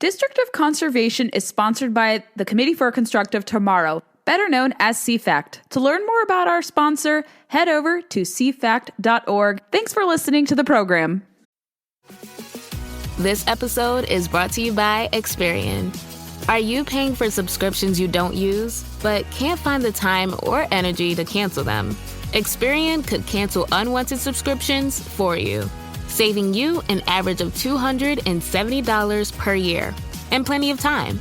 District of Conservation is sponsored by the Committee for a Constructive Tomorrow, better known as CFACT. To learn more about our sponsor, head over to cfact.org. Thanks for listening to the program. This episode is brought to you by Experian. Are you paying for subscriptions you don't use, but can't find the time or energy to cancel them? Experian could cancel unwanted subscriptions for you, saving you an average of $270 per year and plenty of time.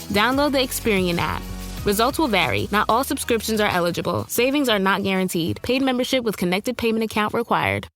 Download the Experian app. Results will vary. Not all subscriptions are eligible. Savings are not guaranteed. Paid membership with connected payment account required.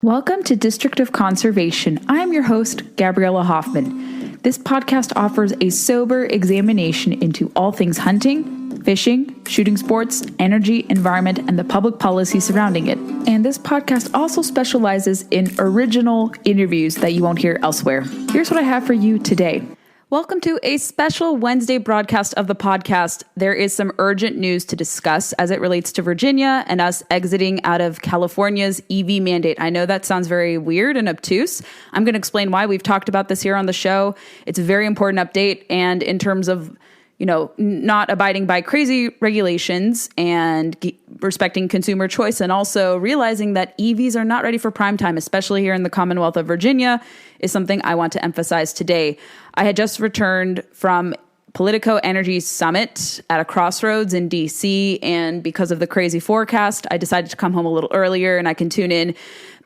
Welcome to District of Conservation. I am your host, Gabriella Hoffman. This podcast offers a sober examination into all things hunting, fishing, shooting sports, energy, environment, and the public policy surrounding it. And this podcast also specializes in original interviews that you won't hear elsewhere. Here's what I have for you today. Welcome to a special Wednesday broadcast of the podcast. There is some urgent news to discuss as it relates to Virginia and us exiting out of California's EV mandate. I know that sounds very weird and obtuse. I'm going to explain why. We've talked about this here on the show. It's a very important update. And in terms of, not abiding by crazy regulations and respecting consumer choice, and also realizing that EVs are not ready for prime time, especially here in the Commonwealth of Virginia, is something I want to emphasize today. I had just returned from Politico Energy Summit at a crossroads in DC, and because of the crazy forecast, I decided to come home a little earlier and I can tune in.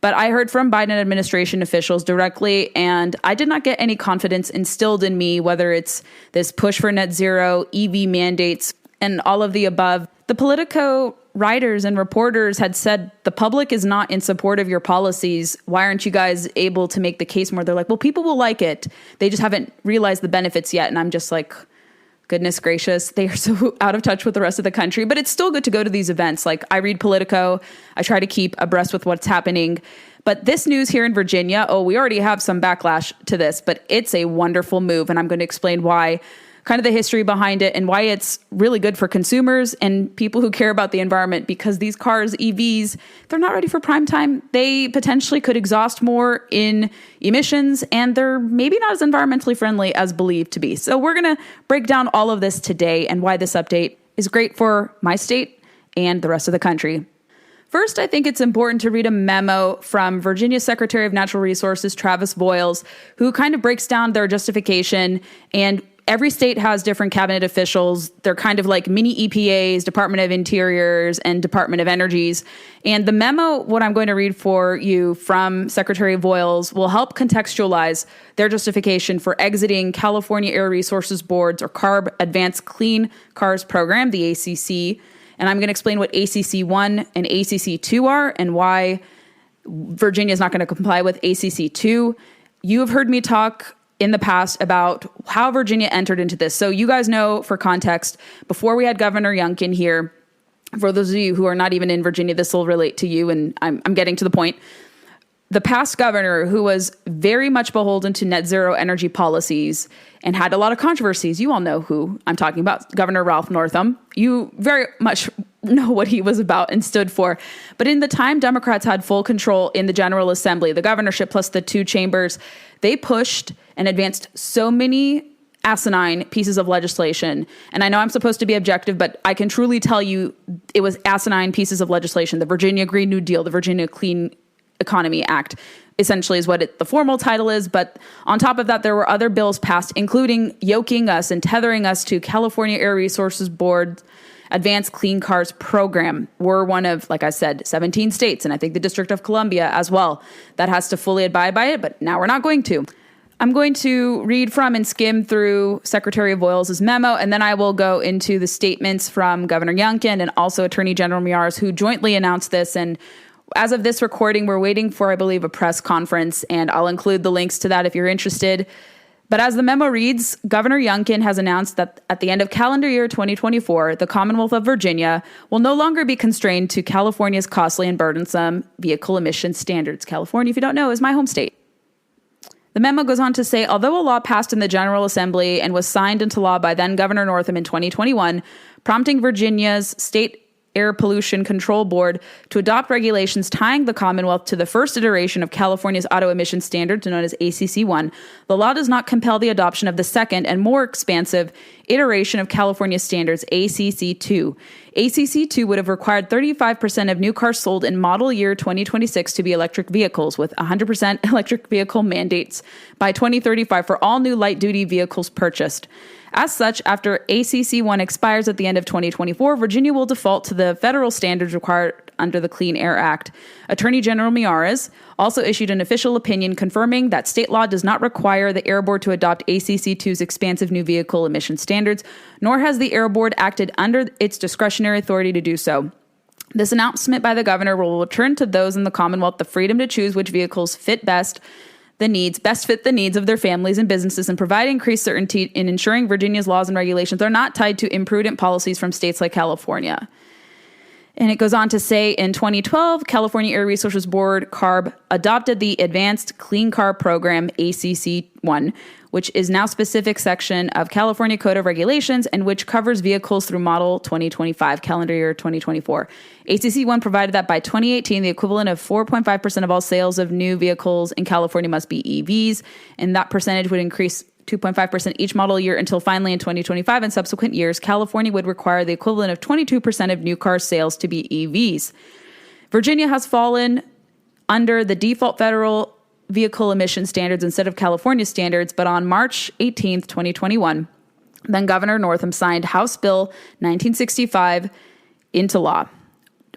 But I heard from Biden administration officials directly, and I did not get any confidence instilled in me, whether it's this push for net zero, EV mandates, and all of the above. The Politico writers and reporters had said, the public is not in support of your policies. Why aren't you guys able to make the case more? They're like, well, people will like it. They just haven't realized the benefits yet. And I'm just like, goodness gracious, they are so out of touch with the rest of the country. But it's still good to go to these events. Like, I read Politico. I try to keep abreast with what's happening. But this news here in Virginia, we already have some backlash to this, but it's a wonderful move. And I'm going to explain why, kind of the history behind it, and why it's really good for consumers and people who care about the environment, because these cars, EVs, they're not ready for prime time. They potentially could exhaust more in emissions, and they're maybe not as environmentally friendly as believed to be. So we're going to break down all of this today and why this update is great for my state and the rest of the country. First, I think it's important to read a memo from Virginia Secretary of Natural Resources, Travis Boyles, who kind of breaks down their justification. And every state has different cabinet officials. They're kind of like mini EPAs, Department of Interiors, and Department of Energies. And the memo, what I'm going to read for you from Secretary Boyles, will help contextualize their justification for exiting California Air Resources Board's or CARB Advanced Clean Cars Program, the ACC. And I'm going to explain what ACC 1 and ACC 2 are and why Virginia is not going to comply with ACC 2. You have heard me talk in the past about how Virginia entered into this. So you guys know, for context, before we had Governor Youngkin here, for those of you who are not even in Virginia, this will relate to you, and I'm getting to the point. The past governor, who was very much beholden to net zero energy policies and had a lot of controversies, you all know who I'm talking about, Governor Ralph Northam. You very much know what he was about and stood for. But in the time Democrats had full control in the General Assembly, the governorship plus the two chambers, they pushed and advanced so many asinine pieces of legislation. And I know I'm supposed to be objective, but I can truly tell you it was asinine pieces of legislation. The Virginia Green New Deal, the Virginia Clean Economy Act, essentially is what the formal title is. But on top of that, there were other bills passed, including yoking us and tethering us to California Air Resources Board Advanced Clean Cars Program. We're one of, like I said, 17 states, and I think the District of Columbia as well, that has to fully abide by it, but now we're not going to. I'm going to read from and skim through Secretary Boyles' memo, and then I will go into the statements from Governor Youngkin and also Attorney General Miyares, who jointly announced this. And as of this recording, we're waiting for, I believe, a press conference, and I'll include the links to that if you're interested. But as the memo reads, Governor Youngkin has announced that at the end of calendar year 2024, the Commonwealth of Virginia will no longer be constrained to California's costly and burdensome vehicle emission standards. California, if you don't know, is my home state. The memo goes on to say, although a law passed in the General Assembly and was signed into law by then Governor Northam in 2021, prompting Virginia's state Air Pollution Control Board to adopt regulations tying the Commonwealth to the first iteration of California's auto emission standards, known as ACC1. The law does not compel the adoption of the second and more expansive iteration of California standards, ACC2. ACC2 would have required 35% of new cars sold in model year 2026 to be electric vehicles, with 100% electric vehicle mandates by 2035 for all new light-duty vehicles purchased. As such, after ACC1 expires at the end of 2024, Virginia will default to the federal standards required under the Clean Air Act. Attorney General Miyares also issued an official opinion confirming that state law does not require the Air Board to adopt ACC2's expansive new vehicle emission standards, nor has the Air Board acted under its discretionary authority to do so. This announcement by the governor will return to those in the Commonwealth the freedom to choose which vehicles best fit the needs of their families and businesses, and provide increased certainty in ensuring Virginia's laws and regulations are not tied to imprudent policies from states like California. And it goes on to say, in 2012, California Air Resources Board, CARB, adopted the Advanced Clean Car Program, ACC1, which is now a specific section of California Code of Regulations and which covers vehicles through model 2025, calendar year 2024. ACC1 provided that by 2018, the equivalent of 4.5% of all sales of new vehicles in California must be EVs, and that percentage would increase 2.5% each model year until finally in 2025 and subsequent years, California would require the equivalent of 22% of new car sales to be EVs. Virginia has fallen under the default federal vehicle emission standards instead of California standards, but on March 18th, 2021, then Governor Northam signed House Bill 1965 into law,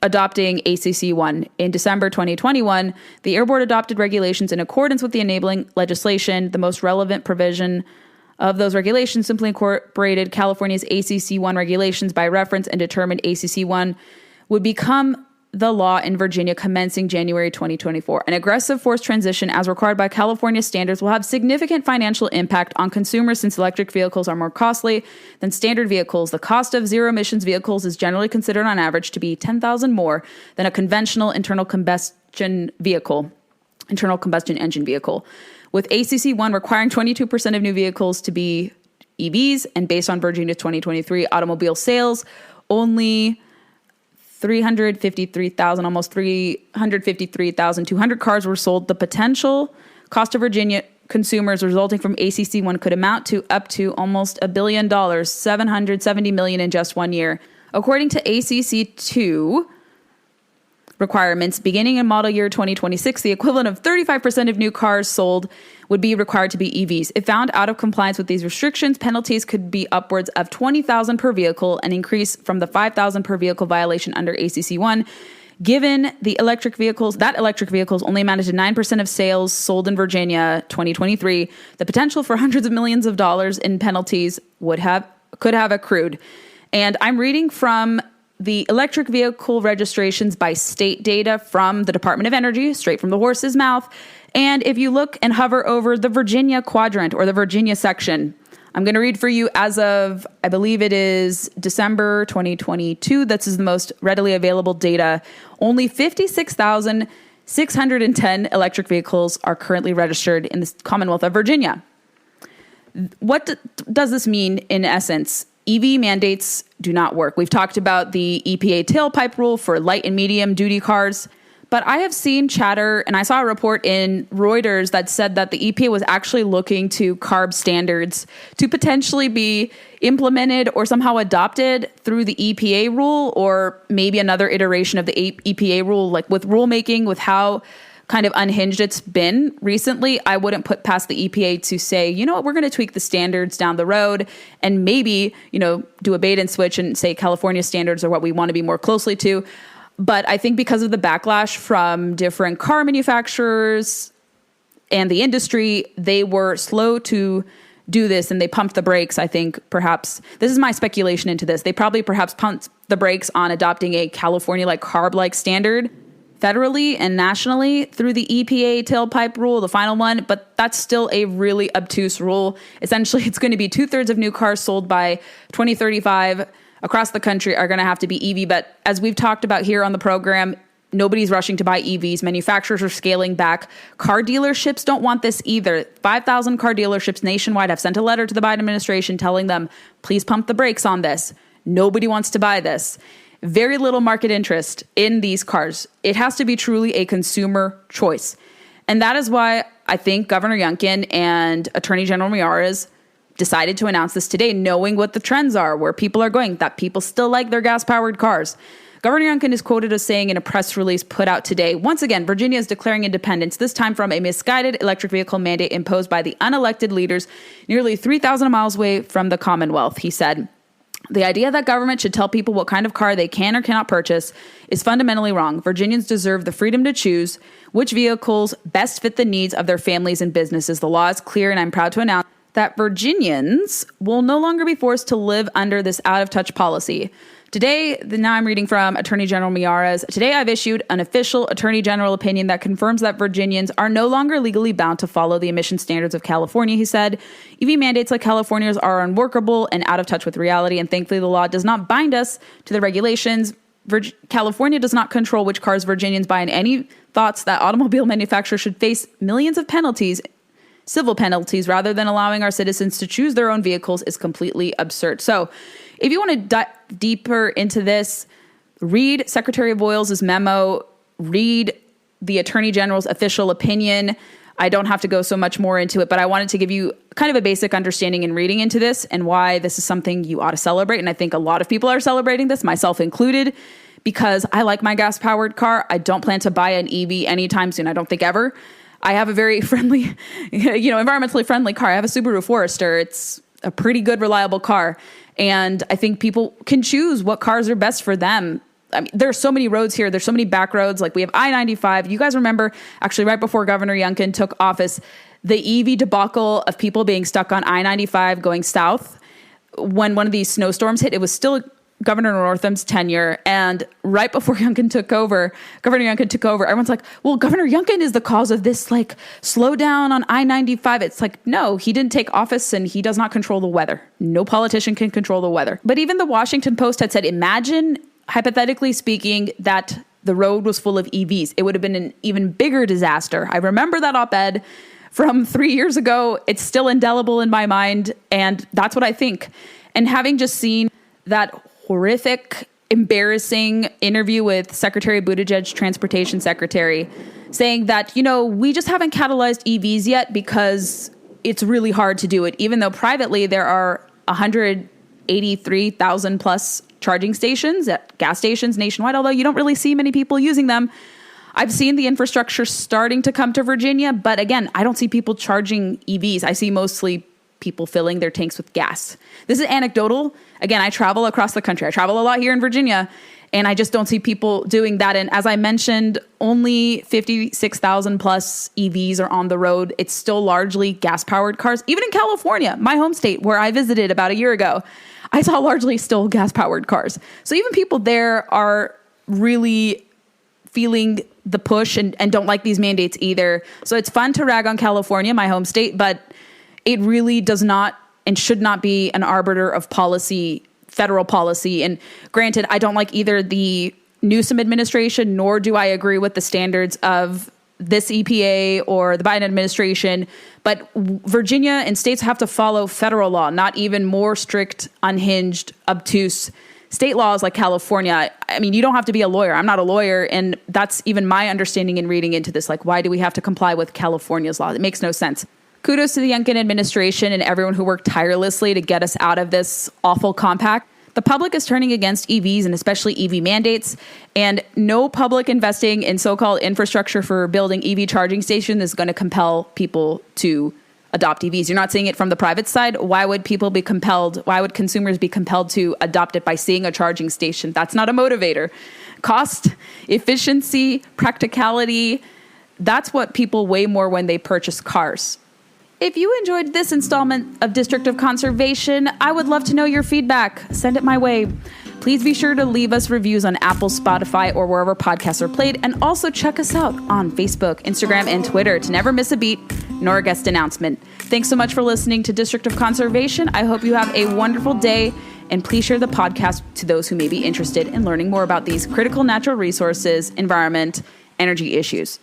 adopting ACC1. In December 2021, the Air Board adopted regulations in accordance with the enabling legislation. The most relevant provision of those regulations simply incorporated California's ACC1 regulations by reference and determined ACC1 would become the law in Virginia commencing January 2024. An aggressive forced transition as required by California standards will have significant financial impact on consumers since electric vehicles are more costly than standard vehicles. The cost of zero emissions vehicles is generally considered on average to be $10,000 more than a conventional internal combustion engine vehicle. With ACC1 requiring 22% of new vehicles to be EVs, and based on Virginia's 2023 automobile sales, only 353,200 cars were sold. The potential cost of Virginia consumers resulting from ACC1 could amount to up to almost $1 billion, $770 million in just 1 year. According to ACC2 requirements, beginning in model year 2026, the equivalent of 35% of new cars sold would be required to be EVs. If found out of compliance with these restrictions, penalties could be upwards of $20,000 per vehicle, an increase from the $5,000 per vehicle violation under ACC1. Given that electric vehicles only amounted to 9% of sales sold in Virginia 2023, the potential for hundreds of millions of dollars in penalties could have accrued. And I'm reading from the electric vehicle registrations by state data from the Department of Energy, straight from the horse's mouth. And if you look and hover over the Virginia quadrant or the Virginia section, I'm going to read for you as of, I believe it is December 2022. This is the most readily available data. Only 56,610 electric vehicles are currently registered in the Commonwealth of Virginia. What does this mean in essence? EV mandates do not work. We've talked about the EPA tailpipe rule for light and medium duty cars, but I have seen chatter, and I saw a report in Reuters that said that the EPA was actually looking to CARB standards to potentially be implemented or somehow adopted through the EPA rule, or maybe another iteration of the EPA rule, like with rulemaking, with how kind of unhinged it's been recently. I wouldn't put past the EPA to say, you know what, we're going to tweak the standards down the road and maybe, do a bait and switch and say California standards are what we want to be more closely to. But I think because of the backlash from different car manufacturers and the industry, they were slow to do this and they pumped the brakes. I think perhaps, this is my speculation into this, they probably perhaps pumped the brakes on adopting a California-like CARB-like standard federally and nationally through the EPA tailpipe rule, the final one, but that's still a really obtuse rule. Essentially, it's going to be 2/3 of new cars sold by 2035 across the country are going to have to be EV. But as we've talked about here on the program, nobody's rushing to buy EVs. Manufacturers are scaling back. Car dealerships don't want this either. 5,000 car dealerships nationwide have sent a letter to the Biden administration telling them, please pump the brakes on this. Nobody wants to buy this. very little market interest in these cars. It has to be truly a consumer choice. And that is why I think Governor Youngkin and Attorney General Miyares decided to announce this today, knowing what the trends are, where people are going, that people still like their gas-powered cars. Governor Youngkin is quoted as saying in a press release put out today, once again, Virginia is declaring independence, this time from a misguided electric vehicle mandate imposed by the unelected leaders nearly 3,000 miles away from the Commonwealth, he said. The idea that government should tell people what kind of car they can or cannot purchase is fundamentally wrong. Virginians deserve the freedom to choose which vehicles best fit the needs of their families and businesses. The law is clear, and I'm proud to announce that Virginians will no longer be forced to live under this out-of-touch policy. Today, now I'm reading from Attorney General Miyares. Today, I've issued an official Attorney General opinion that confirms that Virginians are no longer legally bound to follow the emission standards of California, he said. EV mandates like California's are unworkable and out of touch with reality, and thankfully the law does not bind us to the regulations. California does not control which cars Virginians buy, and any thoughts that automobile manufacturers should face millions of penalties, civil penalties, rather than allowing our citizens to choose their own vehicles is completely absurd. So if you want to dive deeper into this, read Secretary Voiles' memo, read the Attorney General's official opinion. I don't have to go so much more into it, but I wanted to give you kind of a basic understanding in reading into this and why this is something you ought to celebrate. And I think a lot of people are celebrating this, myself included, because I like my gas-powered car. I don't plan to buy an EV anytime soon. I don't think ever. I have a very friendly, environmentally friendly car. I have a Subaru Forester. It's a pretty good, reliable car. And I think people can choose what cars are best for them. I mean, there's so many roads here. There's so many back roads. Like we have I-95. You guys remember actually right before Governor Youngkin took office, the EV debacle of people being stuck on I-95 going south. When one of these snowstorms hit, it was still Governor Northam's tenure. And right before Governor Youngkin took over, everyone's like, well, Governor Youngkin is the cause of this, like, slowdown on I-95. It's like, no, he didn't take office and he does not control the weather. No politician can control the weather. But even the Washington Post had said, imagine, hypothetically speaking, that the road was full of EVs. It would have been an even bigger disaster. I remember that op-ed from 3 years ago. It's still indelible in my mind. And that's what I think. And having just seen that horrific, embarrassing interview with Secretary Buttigieg, Transportation Secretary, saying that, we just haven't catalyzed EVs yet because it's really hard to do it, even though privately there are 183,000 plus charging stations at gas stations nationwide, although you don't really see many people using them. I've seen the infrastructure starting to come to Virginia, but again, I don't see people charging EVs. I see mostly people filling their tanks with gas. This is anecdotal. Again, I travel across the country. I travel a lot here in Virginia, and I just don't see people doing that. And as I mentioned, only 56,000 plus EVs are on the road. It's still largely gas-powered cars. Even in California, my home state, where I visited about a year ago, I saw largely still gas-powered cars. So even people there are really feeling the push and don't like these mandates either. So it's fun to rag on California, my home state, but it really does not and should not be an arbiter of policy, federal policy. And granted, I don't like either the Newsom administration, nor do I agree with the standards of this EPA or the Biden administration. But Virginia and states have to follow federal law, not even more strict, unhinged, obtuse state laws like California. I mean, you don't have to be a lawyer. I'm not a lawyer. And that's even my understanding in reading into this. Like, why do we have to comply with California's law? It makes no sense. Kudos to the Youngkin administration and everyone who worked tirelessly to get us out of this awful compact. The public is turning against EVs and especially EV mandates, and no public investing in so-called infrastructure for building EV charging stations is going to compel people to adopt EVs. You're not seeing it from the private side. Why would people be compelled? Why would consumers be compelled to adopt it by seeing a charging station? That's not a motivator. Cost, efficiency, practicality, that's what people weigh more when they purchase cars. If you enjoyed this installment of District of Conservation, I would love to know your feedback. Send it my way. Please be sure to leave us reviews on Apple, Spotify, or wherever podcasts are played, and also check us out on Facebook, Instagram, and Twitter to never miss a beat nor a guest announcement. Thanks so much for listening to District of Conservation. I hope you have a wonderful day, and please share the podcast to those who may be interested in learning more about these critical natural resources, environment, energy issues.